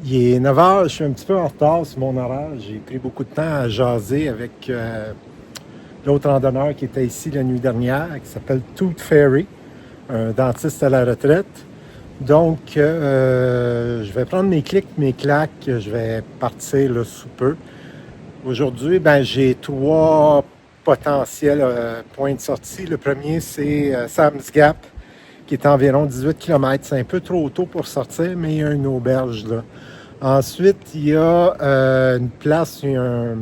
Il est 9 heures, je suis un petit peu en retard sur mon horaire. J'ai pris beaucoup de temps à jaser avec l'autre randonneur qui était ici la nuit dernière, qui s'appelle Tooth Fairy, un dentiste à la retraite. Donc, je vais prendre mes clics, mes claques, je vais partir là, sous peu. Aujourd'hui, j'ai 3 potentiels points de sortie. Le premier, c'est Sam's Gap, qui est à environ 18 km. C'est un peu trop tôt pour sortir, mais il y a une auberge là. Ensuite, il y a une place, il y a un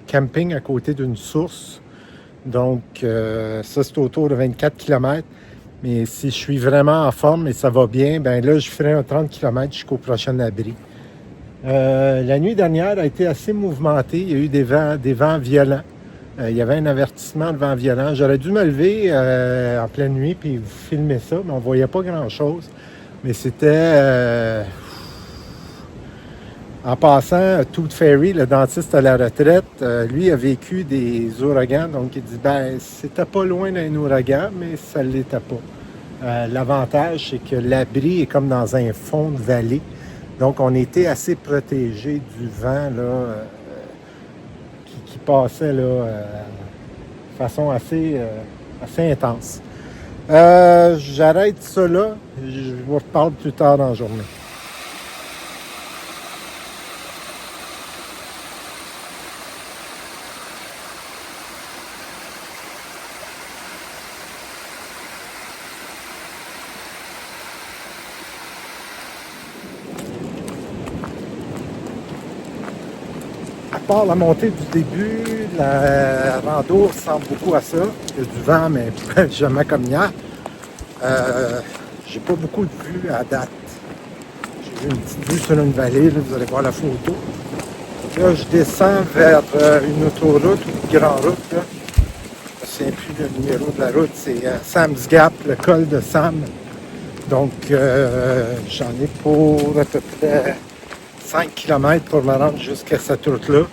camping à côté d'une source. Donc, ça, c'est autour de 24 km. Mais si je suis vraiment en forme et ça va bien, là, je ferai un 30 km jusqu'au prochain abri. La nuit dernière a été assez mouvementée. Il y a eu des vents violents. Il y avait un avertissement de vent violent. J'aurais dû me lever en pleine nuit puis vous filmer ça, mais on ne voyait pas grand-chose. Mais c'était... En passant, Tooth Fairy, le dentiste à la retraite, lui a vécu des ouragans. Donc, il dit, c'était pas loin d'un ouragan, mais ça ne l'était pas. L'avantage, c'est que l'abri est comme dans un fond de vallée. Donc, on était assez protégés du vent là, qui passait là, de façon assez intense. J'arrête ça là. Je vous reparle plus tard dans la journée. À part la montée du début, la rando ressemble beaucoup à ça. Il y a du vent, mais jamais comme hier. J'ai pas beaucoup de vues à date. J'ai vu une petite vue sur une vallée, là, vous allez voir la photo. Là, je descends vers une autoroute ou une grande route. Là. Je ne sais plus le numéro de la route, c'est Sam's Gap, le col de Sam. Donc, j'en ai pour à peu près 5 km pour me rendre jusqu'à cette route-là.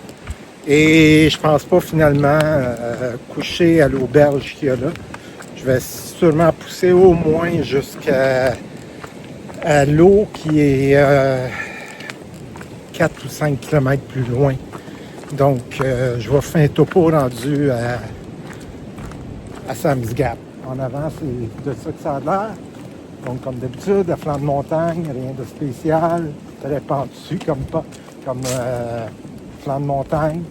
Et je pense pas finalement coucher à l'auberge qu'il y a là. Je vais sûrement pousser au moins jusqu'à l'eau qui est 4 ou 5 km plus loin. Donc, je vais faire un topo rendu à Sam's Gap. En avant, c'est de ça que ça a l'air. Donc, comme d'habitude, à flanc de montagne, rien de spécial. Très pentu comme flanc de montagne.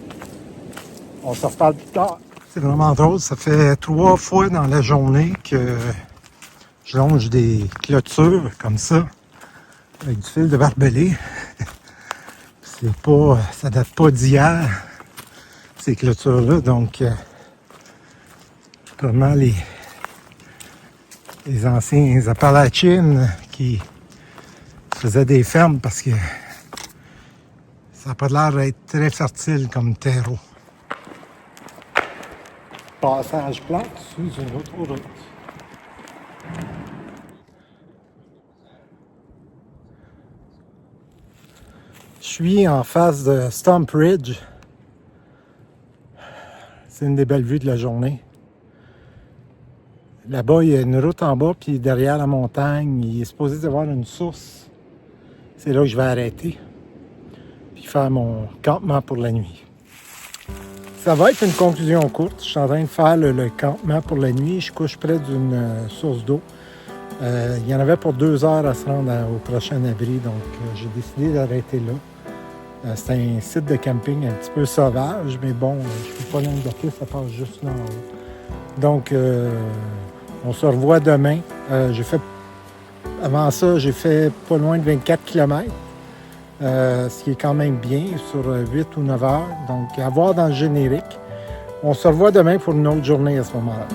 On se reparle plus tard. C'est vraiment drôle. Ça fait 3 fois dans la journée que je longe des clôtures comme ça, avec du fil de barbelé. Ça date pas d'hier, ces clôtures-là. Donc, vraiment les anciens Appalachiens qui faisaient des fermes parce que ça n'a pas l'air d'être très fertile comme terreau. Passage plat sous une autoroute. Je suis en face de Stump Ridge. C'est une des belles vues de la journée. Là-bas, il y a une route en bas, puis derrière la montagne, il est supposé y avoir une source. C'est là que je vais arrêter, puis faire mon campement pour la nuit. Ça va être une conclusion courte. Je suis en train de faire le campement pour la nuit. Je couche près d'une source d'eau. Il y en avait pour 2 heures à se rendre au prochain abri, donc j'ai décidé d'arrêter là. C'est un site de camping un petit peu sauvage, mais bon, je ne suis pas loin de la piste, ça passe juste là en haut. Donc, on se revoit demain. Avant ça, j'ai fait pas loin de 24 km, ce qui est quand même bien sur 8 ou 9 heures. Donc, à voir dans le générique. On se revoit demain pour une autre journée à ce moment-là.